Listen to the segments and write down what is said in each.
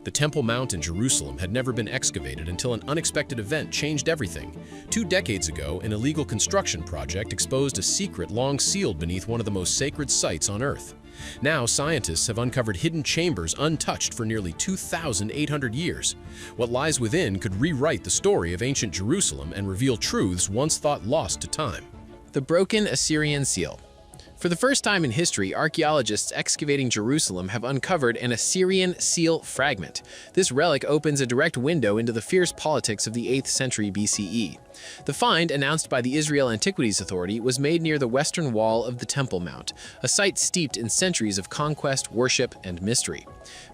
The Temple Mount in Jerusalem had never been excavated until an unexpected event changed everything. 2 decades ago, an illegal construction project exposed a secret long sealed beneath one of the most sacred sites on Earth. Now, scientists have uncovered hidden chambers untouched for nearly 2,800 years. What lies within could rewrite the story of ancient Jerusalem and reveal truths once thought lost to time. The broken Assyrian seal. For the first time in history, archaeologists excavating Jerusalem have uncovered an Assyrian seal fragment. This relic opens a direct window into the fierce politics of the 8th century BCE. The find, announced by the Israel Antiquities Authority, was made near the western wall of the Temple Mount, a site steeped in centuries of conquest, worship, and mystery.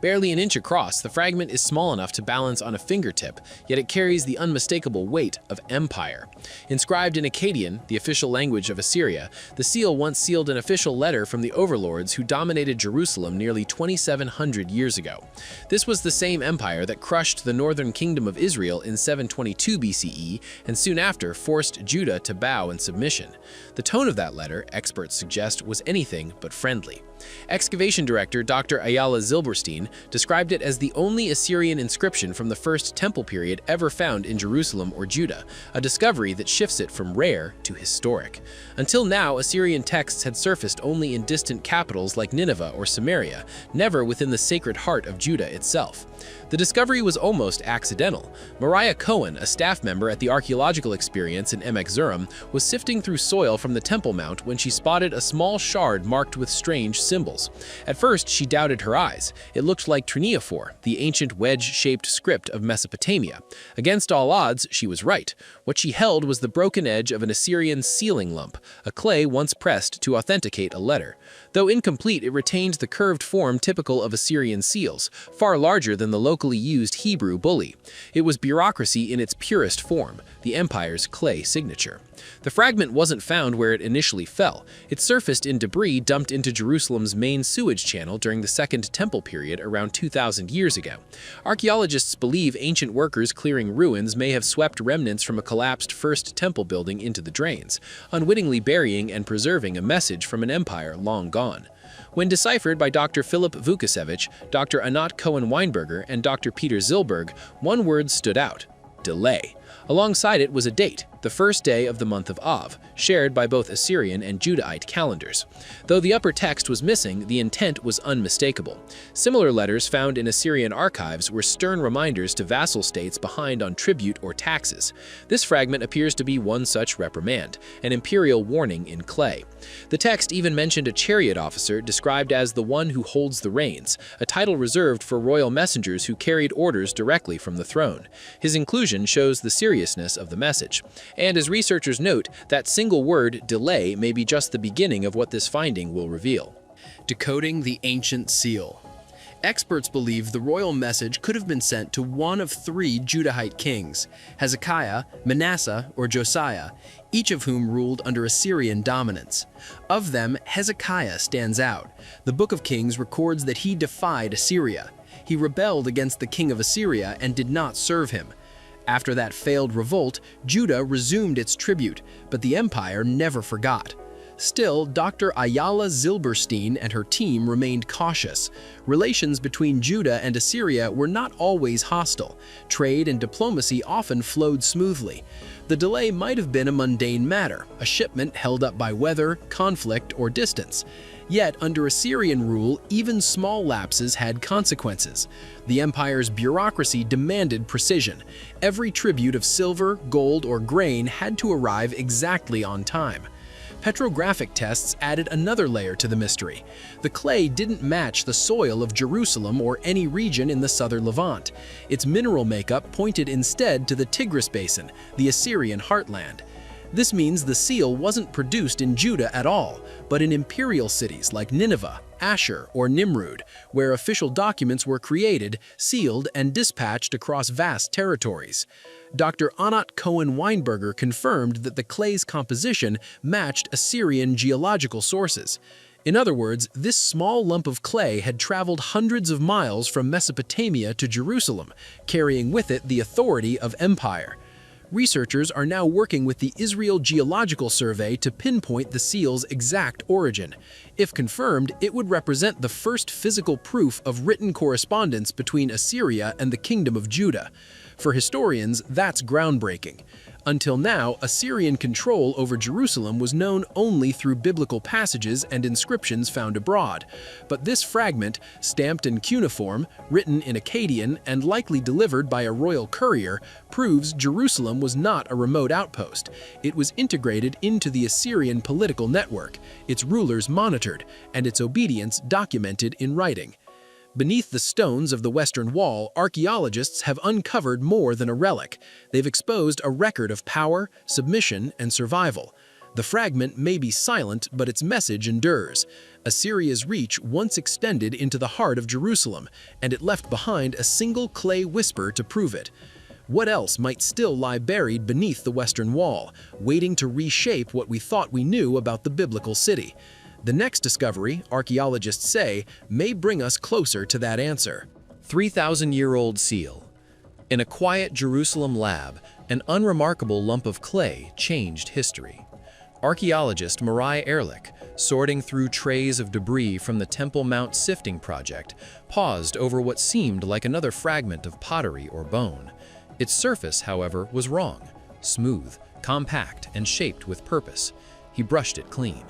Barely an inch across, the fragment is small enough to balance on a fingertip, yet it carries the unmistakable weight of empire. Inscribed in Akkadian, the official language of Assyria, the seal once sealed an official letter from the overlords who dominated Jerusalem nearly 2,700 years ago. This was the same empire that crushed the northern kingdom of Israel in 722 BCE and soon after forced Judah to bow in submission. The tone of that letter, experts suggest, was anything but friendly. Excavation director Dr. Ayala Zilberstein described it as the only Assyrian inscription from the First Temple period ever found in Jerusalem or Judah, a discovery that shifts it from rare to historic. Until now, Assyrian texts had surfaced only in distant capitals like Nineveh or Samaria, never within the sacred heart of Judah itself. The discovery was almost accidental. Mariah Cohen, a staff member at the Archaeological Experience in Emek Zurim, was sifting through soil from the Temple Mount when she spotted a small shard marked with strange symbols. At first, she doubted her eyes. It looked like Triniaphore, the ancient wedge-shaped script of Mesopotamia. Against all odds, she was right. What she held was the broken edge of an Assyrian sealing lump, a clay once pressed to authenticate a letter. Though incomplete, it retained the curved form typical of Assyrian seals, far larger than the locally used Hebrew bully. It was bureaucracy in its purest form, the empire's clay signature. The fragment wasn't found where it initially fell. It surfaced in debris dumped into Jerusalem's main sewage channel during the Second Temple period around 2,000 years ago. Archaeologists believe ancient workers clearing ruins may have swept remnants from a collapsed First Temple building into the drains, unwittingly burying and preserving a message from an empire long gone. When deciphered by Dr. Philip Vukasevich, Dr. Anat Cohen-Weinberger, and Dr. Peter Zilberg, one word stood out: delay. Alongside it was a date, the first day of the month of Av, shared by both Assyrian and Judahite calendars. Though the upper text was missing, the intent was unmistakable. Similar letters found in Assyrian archives were stern reminders to vassal states behind on tribute or taxes. This fragment appears to be one such reprimand, an imperial warning in clay. The text even mentioned a chariot officer described as the one who holds the reins, a title reserved for royal messengers who carried orders directly from the throne. His inclusion shows the seriousness of the message. And as researchers note, that single word, delay, may be just the beginning of what this finding will reveal. Decoding the ancient seal. Experts believe the royal message could have been sent to one of 3 Judahite kings, Hezekiah, Manasseh, or Josiah, each of whom ruled under Assyrian dominance. Of them, Hezekiah stands out. The Book of Kings records that he defied Assyria. He rebelled against the king of Assyria and did not serve him. After that failed revolt, Judah resumed its tribute, but the empire never forgot. Still, Dr. Ayala Zilberstein and her team remained cautious. Relations between Judah and Assyria were not always hostile. Trade and diplomacy often flowed smoothly. The delay might have been a mundane matter, a shipment held up by weather, conflict, or distance. Yet, under Assyrian rule, even small lapses had consequences. The empire's bureaucracy demanded precision. Every tribute of silver, gold, or grain had to arrive exactly on time. Petrographic tests added another layer to the mystery. The clay didn't match the soil of Jerusalem or any region in the southern Levant. Its mineral makeup pointed instead to the Tigris Basin, the Assyrian heartland. This means the seal wasn't produced in Judah at all, but in imperial cities like Nineveh, Ashur, or Nimrud, where official documents were created, sealed, and dispatched across vast territories. Dr. Anat Cohen-Weinberger confirmed that the clay's composition matched Assyrian geological sources. In other words, this small lump of clay had traveled hundreds of miles from Mesopotamia to Jerusalem, carrying with it the authority of empire. Researchers are now working with the Israel Geological Survey to pinpoint the seal's exact origin. If confirmed, it would represent the first physical proof of written correspondence between Assyria and the Kingdom of Judah. For historians, that's groundbreaking. Until now, Assyrian control over Jerusalem was known only through biblical passages and inscriptions found abroad. But this fragment, stamped in cuneiform, written in Akkadian, and likely delivered by a royal courier, proves Jerusalem was not a remote outpost. It was integrated into the Assyrian political network, its rulers monitored, and its obedience documented in writing. Beneath the stones of the Western Wall, archaeologists have uncovered more than a relic. They've exposed a record of power, submission, and survival. The fragment may be silent, but its message endures. Assyria's reach once extended into the heart of Jerusalem, and it left behind a single clay whisper to prove it. What else might still lie buried beneath the Western Wall, waiting to reshape what we thought we knew about the biblical city? The next discovery, archaeologists say, may bring us closer to that answer. 3,000-year-old seal. In a quiet Jerusalem lab, an unremarkable lump of clay changed history. Archaeologist Mariah Ehrlich, sorting through trays of debris from the Temple Mount sifting project, paused over what seemed like another fragment of pottery or bone. Its surface, however, was wrong. Smooth, compact, and shaped with purpose. He brushed it clean.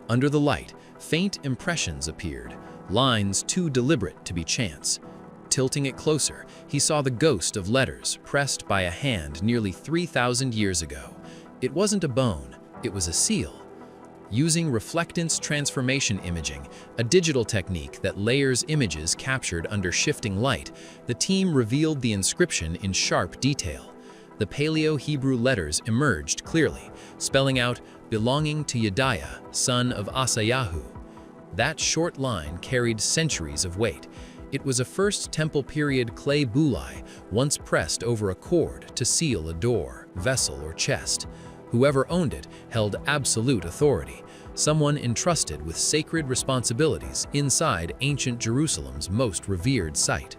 Under the light, faint impressions appeared, lines too deliberate to be chance. Tilting it closer, he saw the ghost of letters pressed by a hand nearly 3,000 years ago. It wasn't a bone, it was a seal. Using reflectance transformation imaging, a digital technique that layers images captured under shifting light, the team revealed the inscription in sharp detail. The Paleo-Hebrew letters emerged clearly, spelling out, "Belonging to Yediah, son of Asayahu." That short line carried centuries of weight. It was a First Temple period clay bulai, once pressed over a cord to seal a door, vessel, or chest. Whoever owned it held absolute authority, someone entrusted with sacred responsibilities inside ancient Jerusalem's most revered site.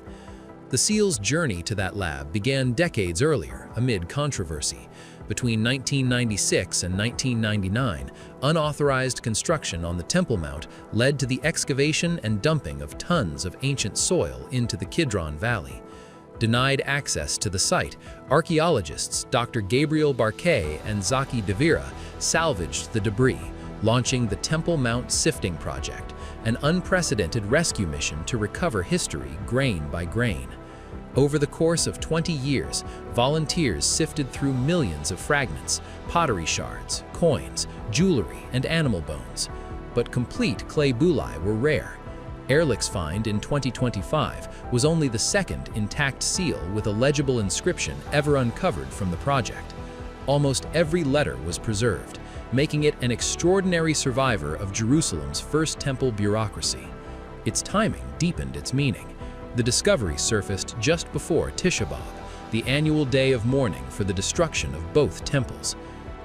The seal's journey to that lab began decades earlier, amid controversy. Between 1996 and 1999, unauthorized construction on the Temple Mount led to the excavation and dumping of tons of ancient soil into the Kidron Valley. Denied access to the site, archaeologists Dr. Gabriel Barkay and Zaki Devira salvaged the debris, launching the Temple Mount Sifting Project, an unprecedented rescue mission to recover history grain by grain. Over the course of 20 years, volunteers sifted through millions of fragments, pottery shards, coins, jewelry, and animal bones. But complete clay bulai were rare. Ehrlich's find in 2025 was only the second intact seal with a legible inscription ever uncovered from the project. Almost every letter was preserved, making it an extraordinary survivor of Jerusalem's First Temple bureaucracy. Its timing deepened its meaning. The discovery surfaced just before Tisha B'Av, the annual day of mourning for the destruction of both temples.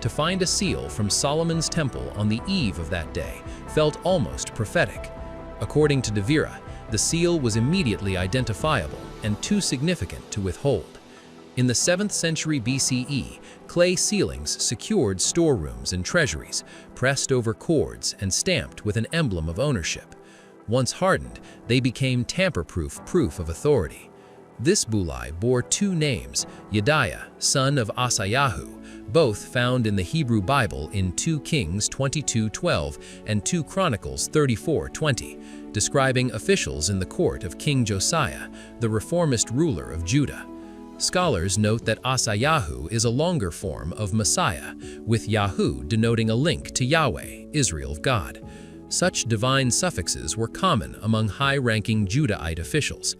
To find a seal from Solomon's temple on the eve of that day felt almost prophetic. According to Devira, the seal was immediately identifiable and too significant to withhold. In the 7th century BCE, clay sealings secured storerooms and treasuries, pressed over cords and stamped with an emblem of ownership. Once hardened, they became tamper-proof proof of authority. This bulai bore two names, Yediah, son of Asayahu, both found in the Hebrew Bible in 2 Kings 22:12 and 2 Chronicles 34:20, describing officials in the court of King Josiah, the reformist ruler of Judah. Scholars note that Asayahu is a longer form of Messiah, with Yahu denoting a link to Yahweh, Israel of God. Such divine suffixes were common among high-ranking Judahite officials.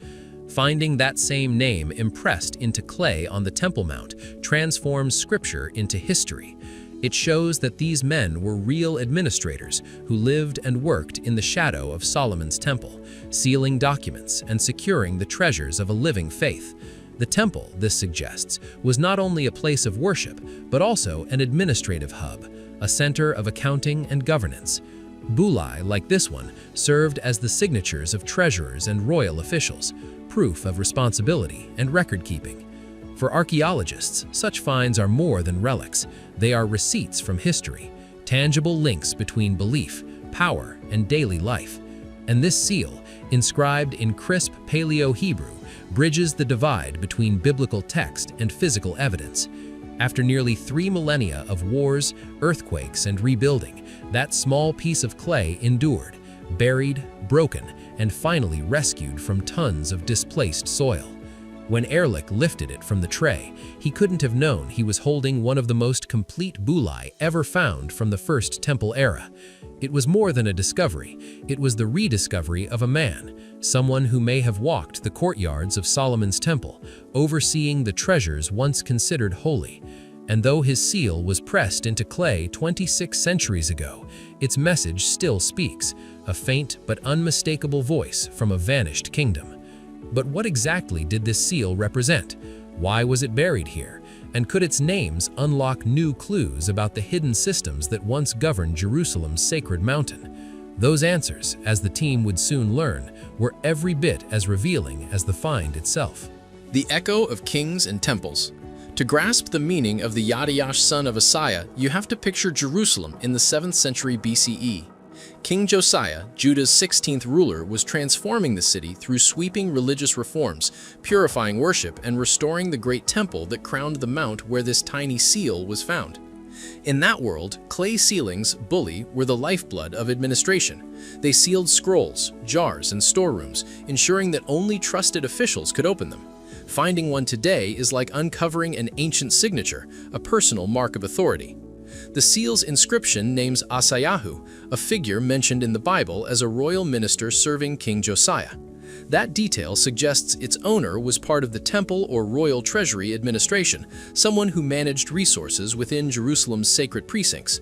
Finding that same name impressed into clay on the Temple Mount transforms scripture into history. It shows that these men were real administrators who lived and worked in the shadow of Solomon's temple, sealing documents and securing the treasures of a living faith. The temple, this suggests, was not only a place of worship, but also an administrative hub, a center of accounting and governance. Bulai, like this one, served as the signatures of treasurers and royal officials, proof of responsibility and record-keeping. For archaeologists, such finds are more than relics. They are receipts from history, tangible links between belief, power, and daily life. And this seal, inscribed in crisp Paleo-Hebrew, bridges the divide between biblical text and physical evidence. After nearly 3 millennia of wars, earthquakes, and rebuilding, that small piece of clay endured, buried, broken, and finally rescued from tons of displaced soil. When Ehrlich lifted it from the tray, he couldn't have known he was holding one of the most complete bullae ever found from the First Temple era. It was more than a discovery. It was the rediscovery of a man, someone who may have walked the courtyards of Solomon's temple, overseeing the treasures once considered holy. And though his seal was pressed into clay 26 centuries ago, its message still speaks, a faint but unmistakable voice from a vanished kingdom. But what exactly did this seal represent? Why was it buried here? And could its names unlock new clues about the hidden systems that once governed Jerusalem's sacred mountain? Those answers, as the team would soon learn, were every bit as revealing as the find itself. The echo of kings and temples. To grasp the meaning of the Yadayash son of Asaiah, you have to picture Jerusalem in the 7th century BCE. King Josiah, Judah's 16th ruler, was transforming the city through sweeping religious reforms, purifying worship, and restoring the great temple that crowned the mount where this tiny seal was found. In that world, clay ceilings, bulli, were the lifeblood of administration. They sealed scrolls, jars, and storerooms, ensuring that only trusted officials could open them. Finding one today is like uncovering an ancient signature, a personal mark of authority. The seal's inscription names Asayahu, a figure mentioned in the Bible as a royal minister serving King Josiah. That detail suggests its owner was part of the temple or royal treasury administration, someone who managed resources within Jerusalem's sacred precincts.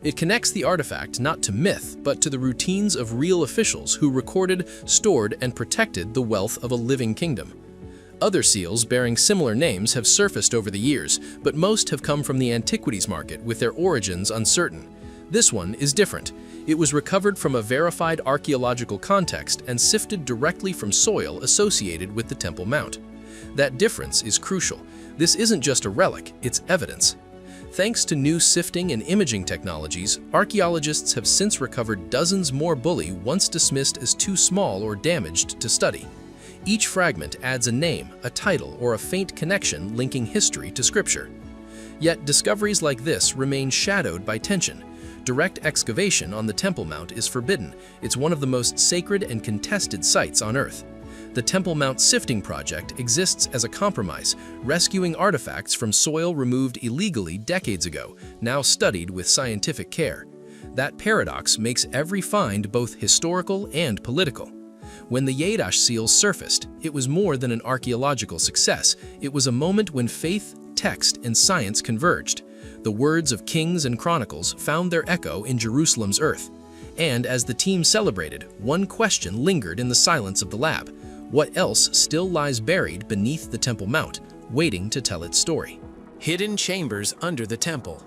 It connects the artifact not to myth, but to the routines of real officials who recorded, stored, and protected the wealth of a living kingdom. Other seals bearing similar names have surfaced over the years, but most have come from the antiquities market with their origins uncertain. This one is different. It was recovered from a verified archaeological context and sifted directly from soil associated with the Temple Mount. That difference is crucial. This isn't just a relic, it's evidence. Thanks to new sifting and imaging technologies, archaeologists have since recovered dozens more bulli once dismissed as too small or damaged to study. Each fragment adds a name, a title, or a faint connection linking history to scripture. Yet discoveries like this remain shadowed by tension. Direct excavation on the Temple Mount is forbidden. It's one of the most sacred and contested sites on Earth. The Temple Mount Sifting Project exists as a compromise, rescuing artifacts from soil removed illegally decades ago, now studied with scientific care. That paradox makes every find both historical and political. When the Yadayash seal surfaced, it was more than an archaeological success. It was a moment when faith, text, and science converged. The words of kings and chronicles found their echo in Jerusalem's earth. And as the team celebrated, one question lingered in the silence of the lab. What else still lies buried beneath the Temple Mount, waiting to tell its story? Hidden chambers under the temple.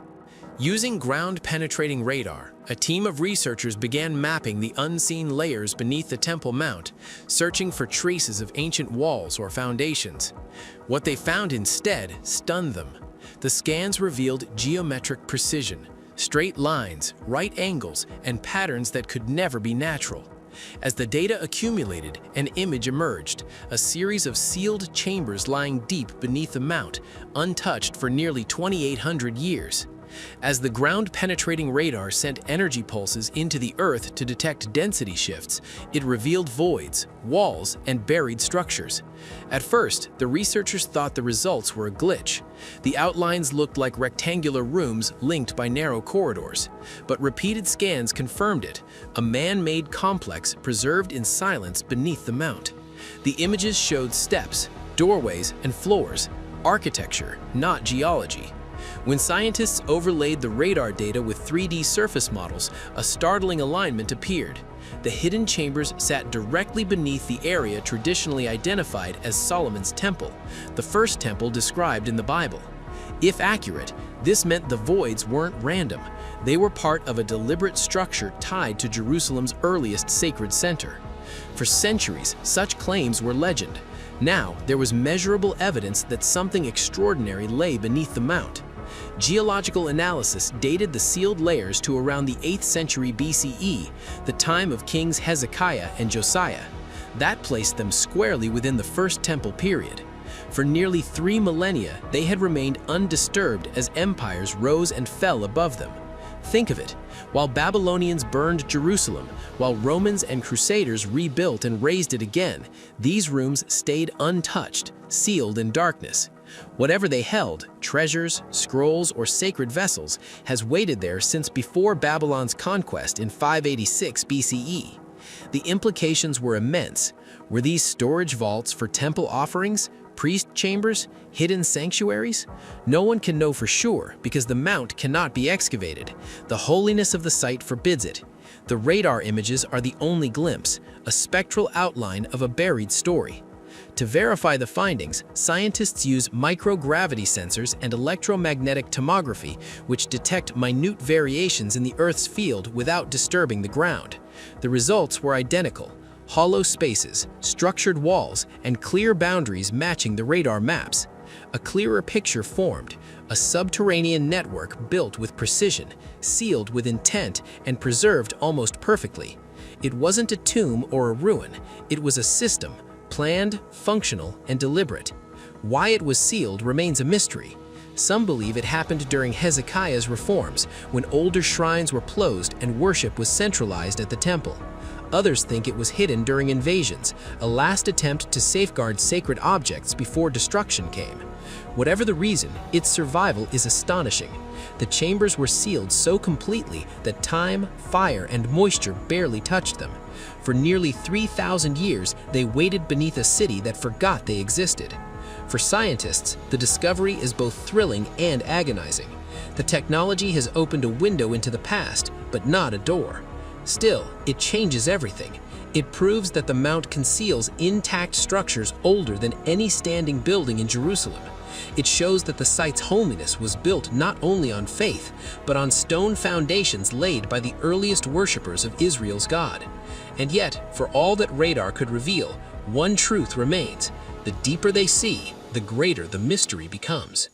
Using ground-penetrating radar, a team of researchers began mapping the unseen layers beneath the Temple Mount, searching for traces of ancient walls or foundations. What they found instead stunned them. The scans revealed geometric precision, straight lines, right angles, and patterns that could never be natural. As the data accumulated, an image emerged, a series of sealed chambers lying deep beneath the mount, untouched for nearly 2,800 years. As the ground-penetrating radar sent energy pulses into the Earth to detect density shifts, it revealed voids, walls, and buried structures. At first, the researchers thought the results were a glitch. The outlines looked like rectangular rooms linked by narrow corridors. But repeated scans confirmed it, a man-made complex preserved in silence beneath the mount. The images showed steps, doorways, and floors, architecture, not geology. When scientists overlaid the radar data with 3D surface models, a startling alignment appeared. The hidden chambers sat directly beneath the area traditionally identified as Solomon's Temple, the first temple described in the Bible. If accurate, this meant the voids weren't random. They were part of a deliberate structure tied to Jerusalem's earliest sacred center. For centuries, such claims were legend. Now, there was measurable evidence that something extraordinary lay beneath the mount. Geological analysis dated the sealed layers to around the 8th century BCE, the time of kings Hezekiah and Josiah. That placed them squarely within the First Temple period. For nearly 3 millennia, they had remained undisturbed as empires rose and fell above them. Think of it. While Babylonians burned Jerusalem, while Romans and Crusaders rebuilt and raised it again, these rooms stayed untouched, sealed in darkness. Whatever they held, treasures, scrolls, or sacred vessels, has waited there since before Babylon's conquest in 586 BCE. The implications were immense. Were these storage vaults for temple offerings, priest chambers, hidden sanctuaries? No one can know for sure because the mount cannot be excavated. The holiness of the site forbids it. The radar images are the only glimpse, a spectral outline of a buried story. To verify the findings, scientists use microgravity sensors and electromagnetic tomography, which detect minute variations in the Earth's field without disturbing the ground. The results were identical: hollow spaces, structured walls, and clear boundaries matching the radar maps. A clearer picture formed, a subterranean network built with precision, sealed with intent, and preserved almost perfectly. It wasn't a tomb or a ruin, it was a system, planned, functional, and deliberate. Why it was sealed remains a mystery. Some believe it happened during Hezekiah's reforms, when older shrines were closed and worship was centralized at the temple. Others think it was hidden during invasions, a last attempt to safeguard sacred objects before destruction came. Whatever the reason, its survival is astonishing. The chambers were sealed so completely that time, fire, and moisture barely touched them. For nearly 3,000 years, they waited beneath a city that forgot they existed. For scientists, the discovery is both thrilling and agonizing. The technology has opened a window into the past, but not a door. Still, it changes everything. It proves that the mount conceals intact structures older than any standing building in Jerusalem. It shows that the site's holiness was built not only on faith, but on stone foundations laid by the earliest worshippers of Israel's God. And yet, for all that radar could reveal, one truth remains: the deeper they see, the greater the mystery becomes.